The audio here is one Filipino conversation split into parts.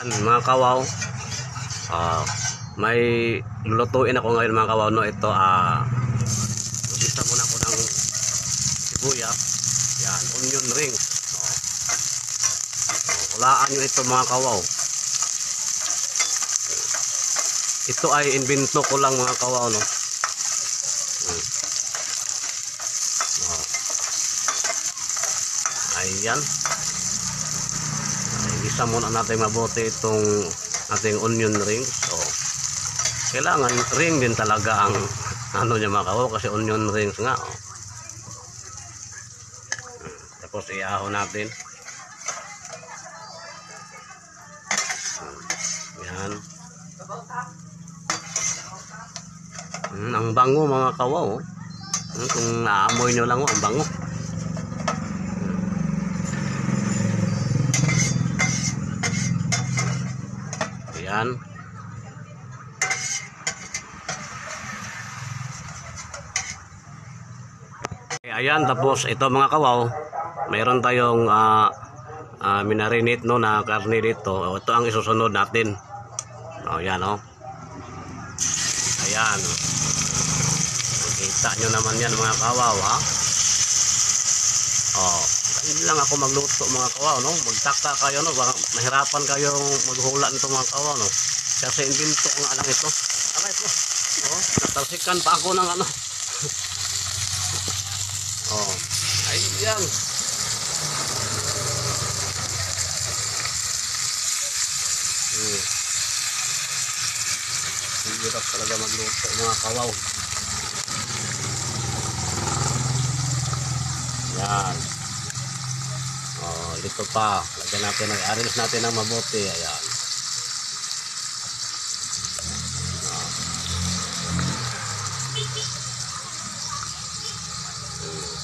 Mga kawaw, may lulutuin ako ngayon mga kawaw, no? Ito, isa muna ako ng sibuyas, yan, onion rings. Hulaan nyo ito mga kawaw. Ito ay invento ko lang mga kawaw, no? Ayan. Isa muna natin mabuti itong ating onion rings. So, kailangan ring din talaga ang ano niya mga kawaw, kasi onion rings nga. Tapos iahon natin. Yan. Ang bango mga kawaw. Kung naamoy nyo lang, ang bango. Ayan. Ayan, tapos ito mga kawaw, mayroon tayong minarinate, no, na karne dito. Ito ang isusunod natin. Ayan, ayan. Makita nyo naman yan mga kawaw, ha. Hindi lang ako magluto mga kawaw, no. Magtaka kayo, no, baka mahirapan kayong maghula nito mga kawaw, no, kasi invento ko nga lang ito. Aray po, natalsikan pa ako ng ano. Ayan. Hirap talaga magluto mga kawaw. Yan. Dito pa, lagyan natin, i-arrange natin ng mabuti. Ayan.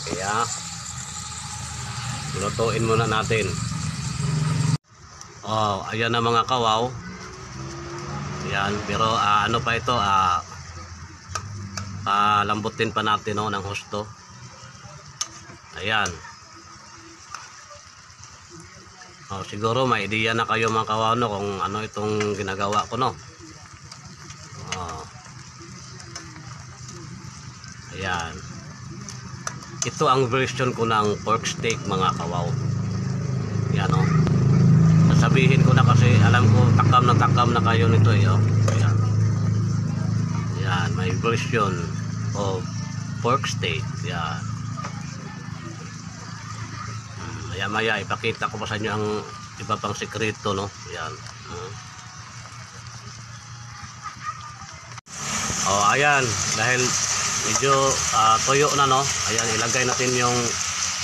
Kaya lutuin muna natin. Ayan na mga kawaw. Ayan, pero ano pa ito, lambutin pa natin, no, ng husto. Ayan. Siguro may ideya na kayo mga kawaw, no, kung ano itong ginagawa ko, no. Ayan. Ito ang version ko ng pork steak mga kawaw. Ayan, sabihin ko na kasi alam ko takam na kayo nito, Ayan. Ayan, may version of pork steak. Ayan. Maya ipakita ko pa sa inyo ang iba pang sekreto, no. Ayan. Ayan, dahil medyo tuyo na, no. Ayan, ilagay natin yung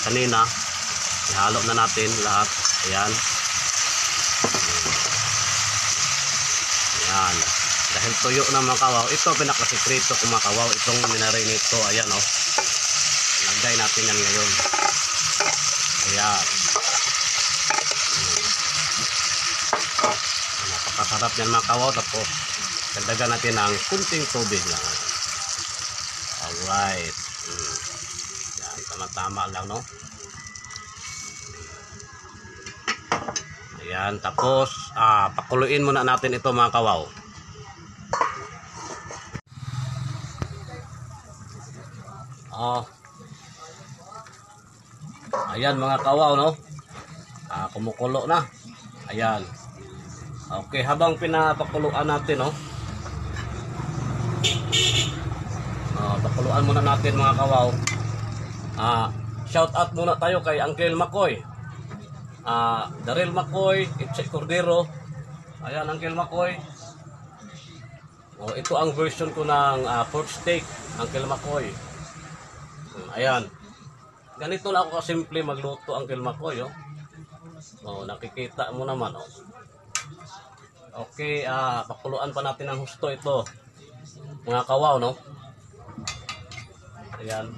kanina. Ihalo na natin lahat. Ayan. Ayan. Dahil tuyo na mga kawaw, ito pinakasekreto ko mga kawaw, itong minarinate ito. Ayan, lagay natin yan ngayon. Ayan. Napakasarap yan mga kawaw. Tapos dagdagan natin ng kunting tubig lang. Alright. Yan, tama-tama lang, no. Ayan, tapos pakuluin muna natin ito mga kawaw. Ayan mga kawaw, no. Kumukulo na. Ayan. Okay, habang pinapakuluan natin, no, pakuluan muna natin mga kawaw. Shout out muna tayo kay Uncle Makoy, Daryl Makoy, Itchay Cordero. Ayan, Uncle Makoy. Ito ang version ko ng pork steak, Uncle Makoy. Ayan. Ganito lang ako kasimple magluto, Uncle Makoy, nakikita mo naman, Okay, pakuluan pa natin ng husto ito mga kawaw, no. Ayan.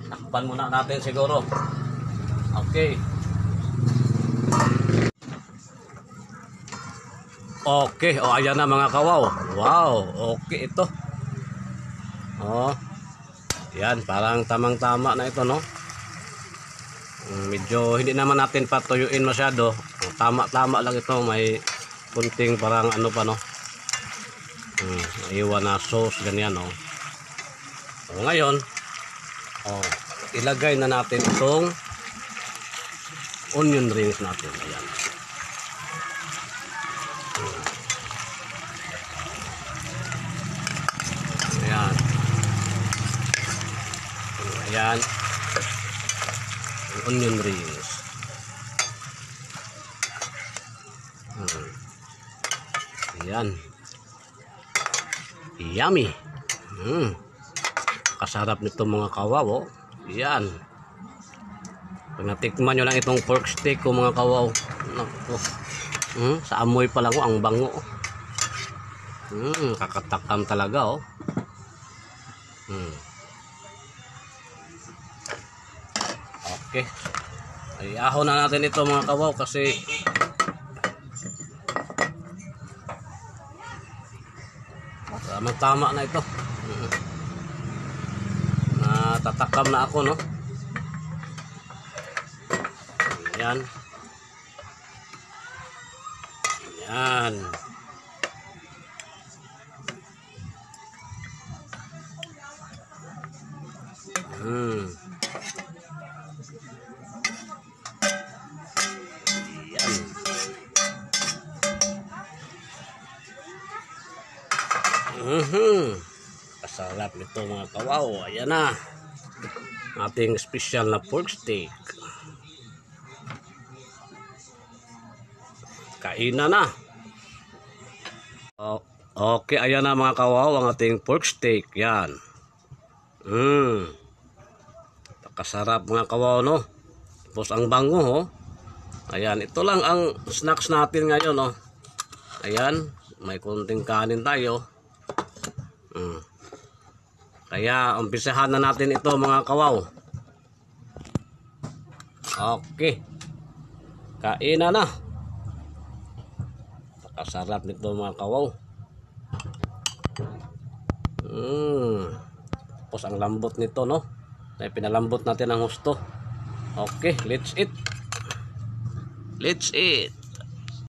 Takpan muna natin siguro. Okay. Okay, ayan na mga kawaw. Wow, okay ito. Yan, parang tamang-tama na ito, no? Medyo hindi naman natin patuyuin masyado. Tama-tama lang ito. May kunting parang ano pa no. Iwan na sauce ganyan no. So, ngayon, ilagay na natin itong onion rings natin. Ayan. Ayan. Ayan. Onion rings. Ayan. Yummy. Kasarap nito mga kawaw. Oh. Ayan. Pag natikman nyo lang itong pork steak ko mga kawaw. Naku. Sa amoy pa lang ang bango. Kakatakam talaga oh. Okay. Ay ahon na natin ito mga kawaw kasi tama na ito. Natatakam na ako no. Ayan. Ayan. Kasarap nito mga kawaw. Ayan na ating special na pork steak. Kainan na. Okay, ayan na mga kawaw ang ating pork steak. Yan. Kasarap mga kawaw no. Tapos ang bango ho. Ayan, ito lang ang snacks natin ngayon no. Ayan, may konting kanin tayo. Kaya umpisahan na natin ito mga kawaw. Okay. Kainan na. Kasarap nito mga kawaw. Tapos ang lambot nito no. Ay pinalambot natin ang husto. Okay, let's eat. Let's eat.